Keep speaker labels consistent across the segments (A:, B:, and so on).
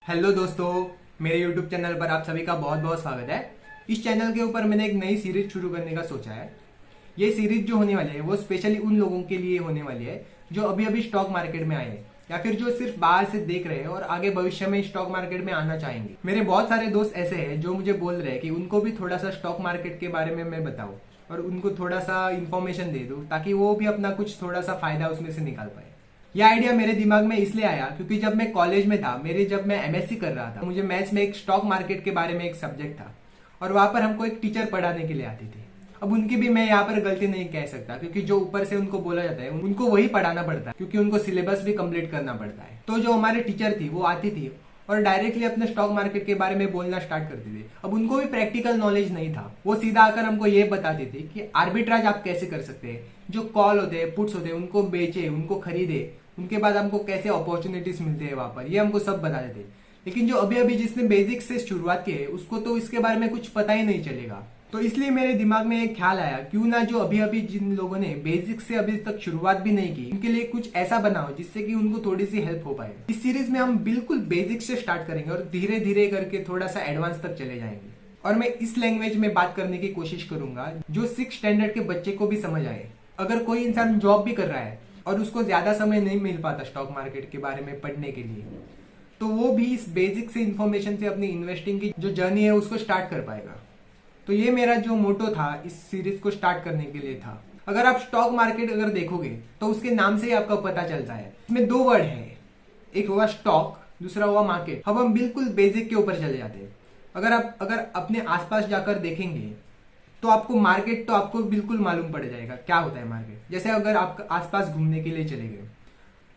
A: Hello दोस्तों, मेरे YouTube channel पर आप सभी का बहुत बहुत स्वागत है। इस चैनल के ऊपर मैंने एक नई सीरीज शुरू करने का सोचा है। ये सीरीज जो होने वाली है वो स्पेशली उन लोगों के लिए होने वाली है जो अभी अभी स्टॉक मार्केट में आए हैं या फिर जो सिर्फ बाहर से देख रहे हैं और आगे भविष्य में स्टॉक मार्केट में आना चाहेंगे। मेरे बहुत सारे दोस्त ऐसे हैं जो मुझे बोल रहे हैं कि उनको भी थोड़ा सा स्टॉक मार्केट के बारे में मैं बताऊं और उनको थोड़ा सा इन्फॉर्मेशन दे दूं ताकि वो भी अपना कुछ थोड़ा सा फायदा उसमें से निकाल पाए। यह आइडिया मेरे दिमाग में इसलिए आया क्योंकि जब मैं कॉलेज में था, जब मैं एमएससी कर रहा था, मुझे मैथ्स में एक स्टॉक मार्केट के बारे में एक सब्जेक्ट था और वहां पर हमको एक टीचर पढ़ाने के लिए आती थी। अब उनकी भी मैं यहाँ पर गलती नहीं कह सकता क्योंकि जो ऊपर से उनको बोला जाता है उनको वही पढ़ाना पड़ता है क्योंकि उनको सिलेबस भी कंप्लीट करना पड़ता है। तो जो हमारे टीचर थी वो आती थी और डायरेक्टली अपने स्टॉक मार्केट के बारे में बोलना स्टार्ट करती थी। अब उनको भी प्रैक्टिकल नॉलेज नहीं था, वो सीधा आकर हमको ये बताती थी कि आर्बिट्राज आप कैसे कर सकते हैं, जो कॉल होते हैं, पुट्स होते हैं, उनको बेचे, उनको खरीदे, उनके बाद हमको कैसे अपॉर्चुनिटीज मिलते हैं वहां पर, ये हमको सब बता देते। लेकिन जो अभी अभी जिसने बेसिक से शुरुआत की है उसको तो इसके बारे में कुछ पता ही नहीं चलेगा। तो इसलिए मेरे दिमाग में एक ख्याल आया, क्यों ना जो अभी अभी जिन लोगों ने बेसिक से अभी तक शुरुआत भी नहीं की उनके लिए कुछ ऐसा बनाओ जिससे कि उनको थोड़ी सी हेल्प हो पाए। इस सीरीज में हम बिल्कुल बेसिक से स्टार्ट करेंगे और धीरे धीरे करके थोड़ा सा एडवांस तक चले जाएंगे और मैं इस लैंग्वेज में बात करने की कोशिश करूंगा जो 6 स्टैंडर्ड के बच्चे को भी समझ आए। अगर कोई इंसान जॉब भी कर रहा है और उसको ज्यादा समय नहीं मिल पाता स्टॉक मार्केट के बारे में पढ़ने के लिए, तो वो भी इस बेसिक से इंफॉर्मेशन से अपनी इन्वेस्टिंग की जो जर्नी है उसको स्टार्ट कर पाएगा। तो ये मेरा जो मोटो था इस सीरीज को स्टार्ट करने के लिए था। अगर आप स्टॉक मार्केट अगर देखोगे तो उसके नाम से ही आपको पता चलता है, इसमें 2 वर्ड है, एक हुआ स्टॉक, दूसरा हुआ मार्केट। अब हम बिल्कुल बेसिक के ऊपर चले जाते हैं। अगर अपने आसपास जाकर देखेंगे तो आपको मार्केट तो आपको बिल्कुल मालूम पड़ जाएगा क्या होता है मार्केट। जैसे अगर आप आसपास घूमने के लिए चले गए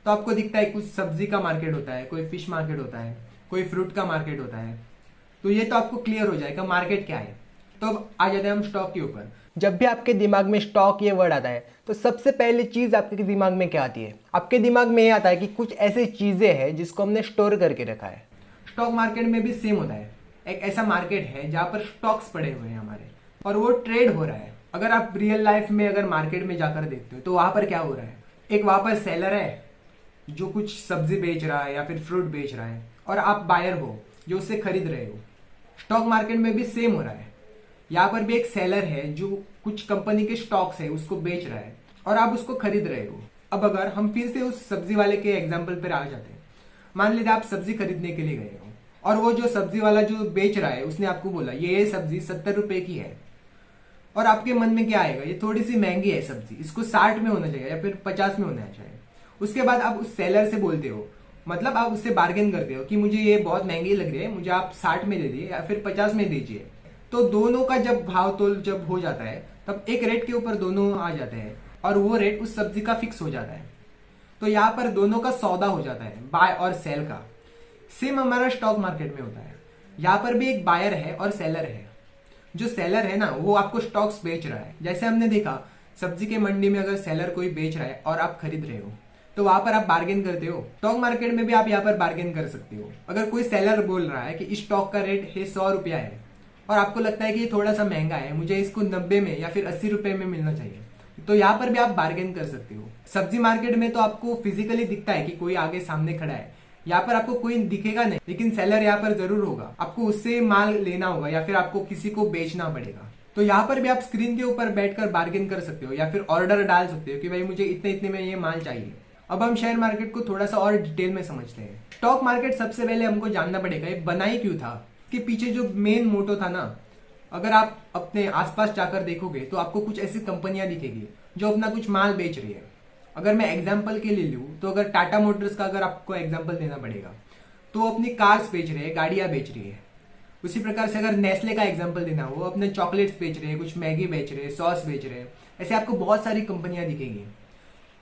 A: तो आपको दिखता है कुछ सब्जी का मार्केट होता है, कोई फिश मार्केट होता है, कोई फ्रूट का मार्केट होता है। तो ये तो आपको क्लियर हो जाएगा मार्केट क्या है। तो अब आ जाते हैं हम स्टॉक के ऊपर। जब भी आपके दिमाग में स्टॉक ये वर्ड आता है तो सबसे पहली चीज आपके दिमाग में क्या आती है? आपके दिमाग में ये आता है कि कुछ ऐसी चीजें हैं जिसको हमने स्टोर करके रखा है। स्टॉक मार्केट में भी सेम होता है। एक ऐसा मार्केट है जहां पर स्टॉक्स पड़े हुए हैं हमारे और वो ट्रेड हो रहा है। अगर आप रियल लाइफ में अगर मार्केट में जाकर देखते हो तो वहां पर क्या हो रहा है, एक वहां पर सेलर है जो कुछ सब्जी बेच रहा है या फिर फ्रूट बेच रहा है और आप बायर हो जो उससे खरीद रहे हो। स्टॉक मार्केट में भी सेम हो रहा है। यहाँ पर भी एक सेलर है जो कुछ कंपनी के स्टॉक्स है उसको बेच रहा है और आप उसको खरीद रहे हो। अब अगर हम फिर से उस सब्जी वाले के एग्जाम्पल पर आ जाते हैं, मान लीजिए आप सब्जी खरीदने के लिए गए हो और वो जो सब्जी वाला जो बेच रहा है उसने आपको बोला ये सब्जी 70 रुपए की है और आपके मन में क्या आएगा, ये थोड़ी सी महंगी है सब्जी, इसको 60 में होना चाहिए या फिर 50 में होना चाहिए। उसके बाद आप उस सेलर से बोलते हो, मतलब आप उससे बार्गेन करते हो कि मुझे ये बहुत महंगी लग रही है, मुझे आप 60 में दे दिए या फिर 50 में दीजिए। तो दोनों का जब भाव तोल जब हो जाता है तब एक रेट के ऊपर दोनों आ जाते हैं और वो रेट उस सब्जी का फिक्स हो जाता है। तो यहाँ पर दोनों का सौदा हो जाता है, बाय और सेल का। सेम हमारा स्टॉक मार्केट में होता है। यहाँ पर भी एक बायर है और सेलर है। जो सेलर है ना वो आपको स्टॉक्स बेच रहा है। जैसे हमने देखा सब्जी के मंडी में अगर सेलर कोई बेच रहा है और आप खरीद रहे हो तो वहां पर आप बार्गेन करते हो। स्टॉक मार्केट में भी आप यहाँ पर बार्गेन कर सकते हो। अगर कोई सेलर बोल रहा है कि इस स्टॉक का रेट है 100 रुपया है और आपको लगता है कि ये थोड़ा सा महंगा है, मुझे इसको 90 में या फिर 80 रुपए में मिलना चाहिए, तो यहाँ पर भी आप बार्गेन कर सकते हो। सब्जी मार्केट में तो आपको फिजिकली दिखता है कि कोई आगे सामने खड़ा है, यहाँ पर आपको कोई दिखेगा नहीं, लेकिन सेलर यहाँ पर जरूर होगा। आपको उससे माल लेना होगा या फिर आपको किसी को बेचना पड़ेगा। तो यहाँ पर भी आप स्क्रीन के ऊपर बैठकर बार्गेन कर सकते हो या फिर ऑर्डर डाल सकते हो कि भाई मुझे इतने इतने में ये माल चाहिए। अब हम शेयर मार्केट को थोड़ा सा और डिटेल में समझते हैं। स्टॉक मार्केट सबसे पहले हमको जानना पड़ेगा ये बनाई क्यों था, इसके पीछे जो मेन मोटो था ना। अगर आप अपने आसपास जाकर देखोगे तो आपको कुछ ऐसी कंपनियां दिखेगी जो अपना कुछ माल बेच रही है। अगर मैं एग्जाम्पल के लिए लूं तो अगर टाटा मोटर्स का अगर आपको एग्जाम्पल देना पड़ेगा तो वो अपनी कार्स बेच रहे हैं, गाड़ियां बेच रही है। उसी प्रकार से अगर नेस्ले का एग्जाम्पल देना हो, अपने चॉकलेट्स बेच रहे हैं, कुछ मैगी बेच रहे हैं, सॉस बेच रहे हैं। ऐसे आपको बहुत सारी कंपनियां दिखेगी।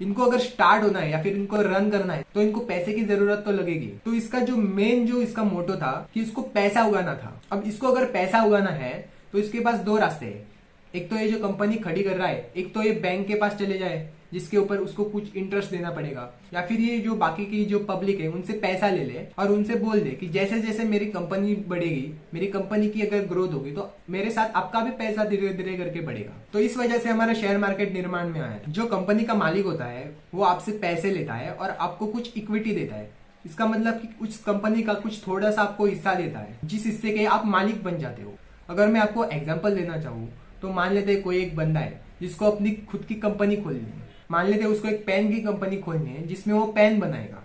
A: इनको अगर स्टार्ट होना है या फिर इनको रन करना है तो इनको पैसे की जरूरत तो लगेगी। तो इसका जो मेन जो इसका मोटो था कि इसको पैसा उगाना था। अब इसको अगर पैसा उगाना है तो इसके पास 2 रास्ते हैं। एक तो ये जो कंपनी खड़ी कर रहा है, एक तो ये बैंक के पास चले जाए जिसके ऊपर उसको कुछ इंटरेस्ट देना पड़ेगा, या फिर ये जो बाकी की जो पब्लिक है उनसे पैसा ले ले और उनसे बोल दे कि जैसे जैसे मेरी कंपनी बढ़ेगी, मेरी कंपनी की अगर ग्रोथ होगी तो मेरे साथ आपका भी पैसा धीरे धीरे करके बढ़ेगा। तो इस वजह से हमारा शेयर मार्केट निर्माण में आया है। जो कंपनी का मालिक होता है वो आपसे पैसे लेता है और आपको कुछ इक्विटी देता है। इसका मतलब कि उस कंपनी का कुछ थोड़ा सा आपको हिस्सा देता है, जिस हिस्से के आप मालिक बन जाते हो। अगर मैं आपको एग्जांपल देना चाहूँ तो मान लेते हैं कोई एक बंदा है जिसको अपनी खुद की कंपनी खोलनी है। मान लेते हैं उसको एक पेन की कंपनी खोलनी है जिसमें वो पेन बनाएगा।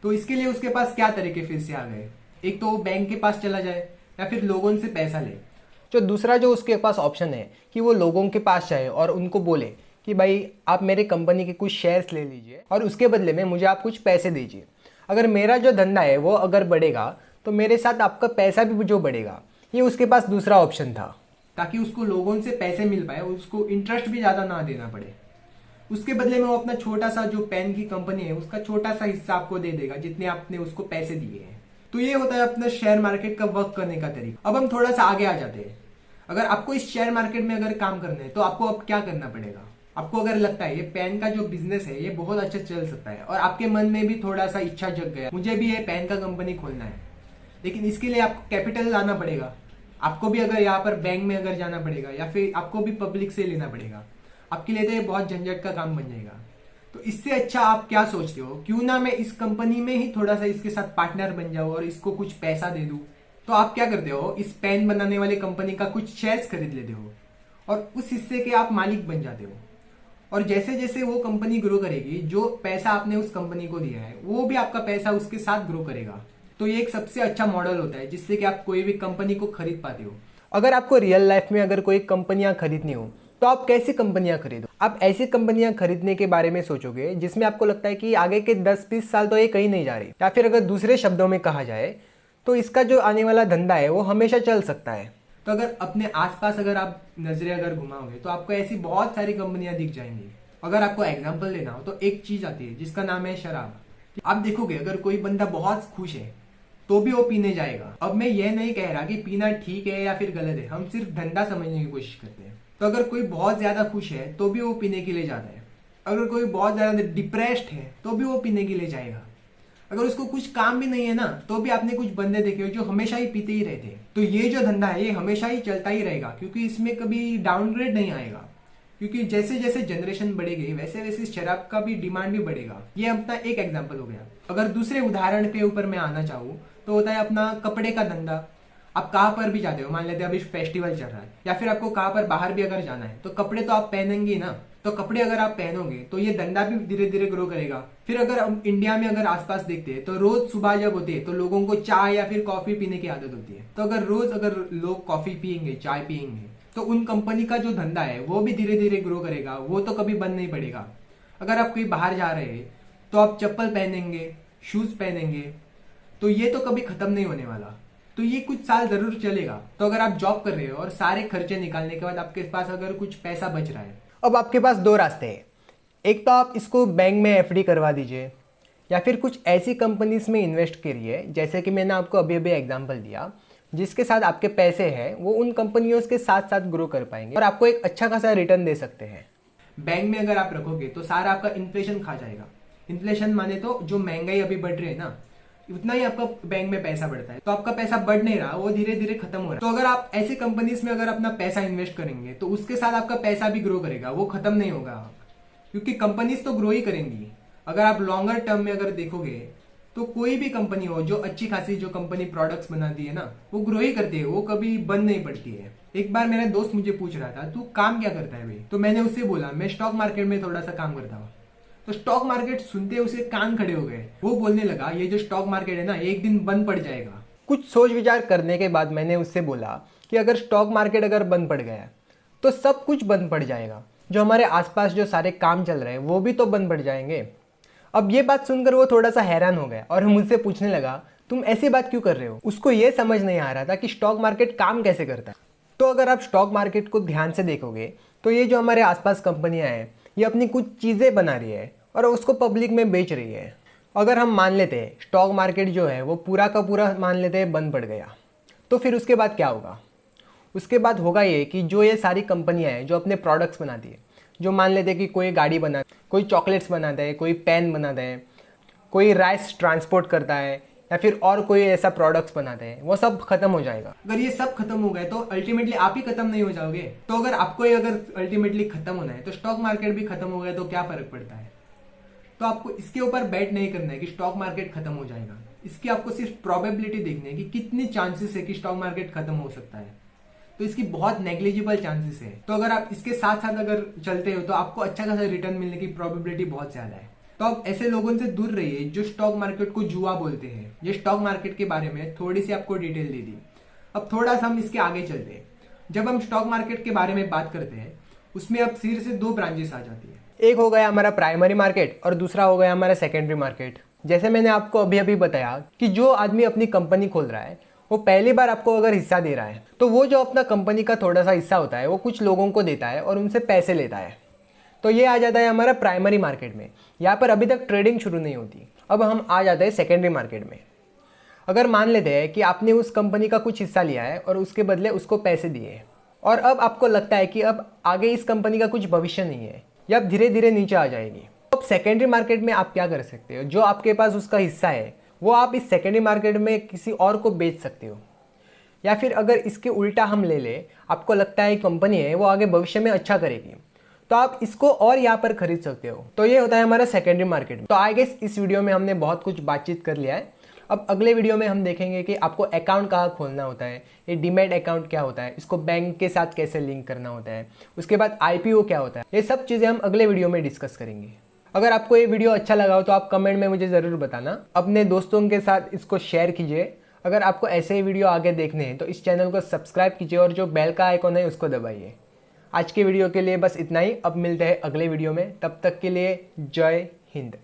A: तो इसके लिए उसके पास क्या तरीके फिर से आ गए, एक तो वो बैंक के पास चला जाए या फिर लोगों से पैसा ले। जो दूसरा जो उसके पास ऑप्शन है कि वो लोगों के पास जाए और उनको बोले कि भाई आप मेरे कंपनी के कुछ शेयर्स ले लीजिए और उसके बदले में मुझे आप कुछ पैसे दीजिए। अगर मेरा जो धंधा है वो अगर बढ़ेगा तो मेरे साथ आपका पैसा भी जो बढ़ेगा। ये उसके पास दूसरा ऑप्शन था, ताकि उसको लोगों से पैसे मिल पाए, उसको इंटरेस्ट भी ज़्यादा ना देना पड़े। उसके बदले में वो अपना छोटा सा जो पेन की कंपनी है उसका छोटा सा हिस्सा आपको दे देगा जितने आपने उसको पैसे दिए हैं। तो ये होता है अपना शेयर मार्केट का वर्क करने का तरीका। अब हम थोड़ा सा आगे आ जाते हैं। अगर आपको इस शेयर मार्केट में अगर काम करना है तो आपको अब क्या करना पड़ेगा। आपको अगर लगता है ये पेन का जो बिजनेस है ये बहुत अच्छा चल सकता है और आपके मन में भी थोड़ा सा इच्छा जग गया, मुझे भी ये पेन का कंपनी खोलना है, लेकिन इसके लिए आपको कैपिटल लाना पड़ेगा। आपको भी अगर यहाँ पर बैंक में अगर जाना पड़ेगा या फिर आपको भी पब्लिक से लेना पड़ेगा। आपके लिए तो ये बहुत झंझट का काम बन जाएगा। तो इससे अच्छा आप क्या सोचते हो, क्यों ना मैं इस कंपनी में ही थोड़ा सा इसके साथ पार्टनर बन जाऊं और इसको कुछ पैसा दे दूं। तो आप क्या करते हो, इस पेन बनाने वाले कंपनी का कुछ शेयर्स खरीद लेते हो और उस हिस्से के आप मालिक बन जाते हो। और जैसे जैसे वो कंपनी ग्रो करेगी, जो पैसा आपने उस कंपनी को दिया है वो भी आपका पैसा उसके साथ ग्रो करेगा। तो ये एक सबसे अच्छा मॉडल होता है जिससे कि आप कोई भी कंपनी को खरीद पाते हो। अगर आपको रियल लाइफ में अगर कोई कंपनियां खरीदनी हो तो आप कैसी कंपनियां खरीदो। आप ऐसी कंपनियां खरीदने के बारे में सोचोगे जिसमें आपको लगता है कि आगे के 10-20 साल तो ये कहीं नहीं जा रही, या फिर अगर दूसरे शब्दों में कहा जाए तो इसका जो आने वाला धंधा है वो हमेशा चल सकता है। तो अगर अपने आसपास अगर आप नजरें अगर घुमाओगे तो आपको ऐसी बहुत सारी कंपनियां दिख जाएंगी। अगर आपको एग्जाम्पल लेना हो तो एक चीज आती है जिसका नाम है शराब। आप देखोगे अगर कोई बंदा बहुत खुश है तो भी वो पीने जाएगा। अब मैं ये नहीं कह रहा कि पीना ठीक है या फिर गलत है, हम सिर्फ धंधा समझने की कोशिश करते हैं। तो अगर कोई बहुत ज्यादा खुश है तो भी वो पीने के लिए जाता है। अगर कोई बहुत ज्यादा डिप्रेस्ड है तो भी वो पीने के लिए जाएगा। अगर उसको कुछ काम भी नहीं है ना तो भी आपने कुछ बंदे देखे हो जो हमेशा ही पीते ही रहते हैं। तो ये जो धंधा है ये हमेशा ही चलता ही रहेगा, क्योंकि इसमें कभी डाउनग्रेड नहीं आएगा। क्योंकि जैसे जैसे जनरेशन बढ़ेगी वैसे वैसे शराब का भी डिमांड भी बढ़ेगा। ये अपना एक एग्जांपल हो गया। अगर दूसरे उदाहरण के ऊपर मैं आना चाहूँ तो होता है अपना कपड़े का धंधा। आप कहाँ पर भी जाते हो, मान लेते हैं अभी फेस्टिवल चल रहा है या फिर आपको कहाँ पर बाहर भी अगर जाना है तो कपड़े तो आप पहनेंगे ना। तो कपड़े अगर आप पहनोगे तो ये धंधा भी धीरे धीरे ग्रो करेगा। फिर अगर हम इंडिया में अगर आसपास देखते हैं तो रोज सुबह जब होती है तो लोगों को चाय या फिर कॉफी पीने की आदत होती है। तो अगर रोज अगर लोग कॉफी पियेंगे, चाय पियेंगे, तो उन कंपनी का जो धंधा है वो भी धीरे धीरे ग्रो करेगा, वो तो कभी बंद नहीं पड़ेगा। अगर आप कहीं बाहर जा रहे हैं तो आप चप्पल पहनेंगे, शूज पहनेंगे, तो ये तो कभी खत्म नहीं होने वाला। तो ये कुछ साल जरूर चलेगा। तो अगर आप जॉब कर रहे हो और सारे खर्चे निकालने के बाद आपके पास अगर कुछ पैसा बच रहा है, अब आपके पास दो रास्ते हैं। एक तो आप इसको बैंक में एफडी करवा दीजिए या फिर कुछ ऐसी कंपनीज में इन्वेस्ट करिए, जैसे कि मैंने आपको अभी अभी एग्जांपल दिया, जिसके साथ आपके पैसे हैं वो उन कंपनियों के साथ साथ ग्रो कर पाएंगे और आपको एक अच्छा खासा रिटर्न दे सकते हैं। बैंक में अगर आप रखोगे तो सारा आपका इन्फ्लेशन खा जाएगा। इन्फ्लेशन माने तो जो महंगाई अभी बढ़ रही है ना, उतना ही आपका बैंक में पैसा बढ़ता है। तो आपका पैसा बढ़ नहीं रहा, वो धीरे धीरे खत्म हो रहा है। तो अगर आप ऐसी कंपनीज में अगर अपना पैसा इन्वेस्ट करेंगे तो उसके साथ आपका पैसा भी ग्रो करेगा, वो खत्म नहीं होगा, क्योंकि कंपनीज तो ग्रो ही करेंगी। अगर आप लॉन्गर टर्म में अगर देखोगे तो कोई भी कंपनी हो जो अच्छी खासी जो कंपनी प्रोडक्ट्स बनाती है ना, वो ग्रो ही करती है, वो कभी बंद नहीं पड़ती है। एक बार मेरा दोस्त मुझे पूछ रहा था तू काम क्या करता है भाई, तो मैंने उससे बोला मैं स्टॉक मार्केट में थोड़ा सा काम करता हूँ। तो स्टॉक मार्केट सुनते उसे कान खड़े हो गए। वो बोलने लगा ये जो स्टॉक मार्केट है ना एक दिन बंद पड़ जाएगा। कुछ सोच विचार करने के बाद मैंने उससे बोला कि अगर स्टॉक मार्केट अगर बंद पड़ गया तो सब कुछ बंद पड़ जाएगा, जो हमारे आसपास जो सारे काम चल रहे हैं वो भी तो बंद पड़ जाएंगे। अब ये बात सुनकर वो थोड़ा सा हैरान हो गया और मुझसे पूछने लगा तुम ऐसी बात क्यों कर रहे हो। उसको ये समझ नहीं आ रहा था कि स्टॉक मार्केट काम कैसे करता है। तो अगर आप स्टॉक मार्केट को ध्यान से देखोगे तो ये जो हमारे आसपास कंपनियां हैं ये अपनी कुछ चीज़ें बना रही है और उसको पब्लिक में बेच रही है। अगर हम मान लेते हैं स्टॉक मार्केट जो है वो पूरा का पूरा मान लेते हैं बंद पड़ गया, तो फिर उसके बाद क्या होगा। उसके बाद होगा ये कि जो ये सारी कंपनियां हैं जो अपने प्रोडक्ट्स बनाती है, जो मान लेते हैं कि कोई गाड़ी बना, कोई चॉकलेट्स बनाता है, कोई पेन बनाता है, कोई राइस ट्रांसपोर्ट करता है या फिर और कोई ऐसा प्रोडक्ट्स बनाते हैं, वो सब खत्म हो जाएगा। अगर ये सब खत्म हो गए तो अल्टीमेटली आप ही खत्म नहीं हो जाओगे। तो अगर आपको ही अगर अल्टीमेटली खत्म होना है तो स्टॉक मार्केट भी खत्म हो गया तो क्या फर्क पड़ता है। तो आपको इसके ऊपर बेट नहीं करना है कि स्टॉक मार्केट खत्म हो जाएगा। इसकी आपको सिर्फ प्रोबेबिलिटी देखनी है कि कितनी चांसेस है कि स्टॉक मार्केट खत्म हो सकता है। तो इसकी बहुत नेग्लिजिबल चांसेस है। तो अगर आप इसके साथ साथ अगर चलते हो तो आपको अच्छा खासा रिटर्न मिलने की प्रोबेबिलिटी बहुत ज्यादा है। तो आप ऐसे लोगों से दूर रहिए जो स्टॉक मार्केट को जुआ बोलते हैं। ये स्टॉक मार्केट के बारे में थोड़ी सी आपको डिटेल दे दी। अब थोड़ा सा हम इसके आगे चलते हैं। जब हम स्टॉक मार्केट के बारे में बात करते हैं उसमें अब सिर से दो ब्रांचेस आ जाती है। एक हो गया हमारा प्राइमरी मार्केट और दूसरा हो गया हमारा सेकेंडरी मार्केट। जैसे मैंने आपको अभी अभी बताया कि जो आदमी अपनी कंपनी खोल रहा है वो पहली बार आपको अगर हिस्सा दे रहा है तो वो जो अपना कंपनी का थोड़ा सा हिस्सा होता है वो कुछ लोगों को देता है और उनसे पैसे लेता है। तो ये आ जाता है हमारा प्राइमरी मार्केट में। यहाँ पर अभी तक ट्रेडिंग शुरू नहीं होती। अब हम आ जाते हैं सेकेंडरी मार्केट में। अगर मान लेते हैं कि आपने उस कंपनी का कुछ हिस्सा लिया है और उसके बदले उसको पैसे दिए हैं और अब आपको लगता है कि अब आगे इस कंपनी का कुछ भविष्य नहीं है या अब धीरे धीरे नीचे आ जाएगी। अब सेकेंडरी मार्केट में आप क्या कर सकते हो, जो आपके पास उसका हिस्सा है वो आप इस सेकेंडरी मार्केट में किसी और को बेच सकते हो। या फिर अगर इसके उल्टा हम ले ले, आपको लगता है कंपनी है वो आगे भविष्य में अच्छा करेगी तो आप इसको और यहाँ पर खरीद सकते हो। तो ये होता है हमारा सेकेंडरी मार्केट। तो आई गेस इस वीडियो में हमने बहुत कुछ बातचीत कर लिया है। अब अगले वीडियो में हम देखेंगे कि आपको अकाउंट कहाँ खोलना होता है, ये डीमैट अकाउंट क्या होता है, इसको बैंक के साथ कैसे लिंक करना होता है, उसके बाद आईपीओ क्या होता है, ये सब चीज़ें हम अगले वीडियो में डिस्कस करेंगे। अगर आपको ये वीडियो अच्छा लगा हो तो आप कमेंट में मुझे ज़रूर बताना। अपने दोस्तों के साथ इसको शेयर कीजिए। अगर आपको ऐसे ही वीडियो आगे देखने हैं तो इस चैनल को सब्सक्राइब कीजिए और जो बेल का आइकॉन है उसको दबाइए। आज के वीडियो के लिए बस इतना ही। अब मिलते हैं अगले वीडियो में, तब तक के लिए जय हिंद।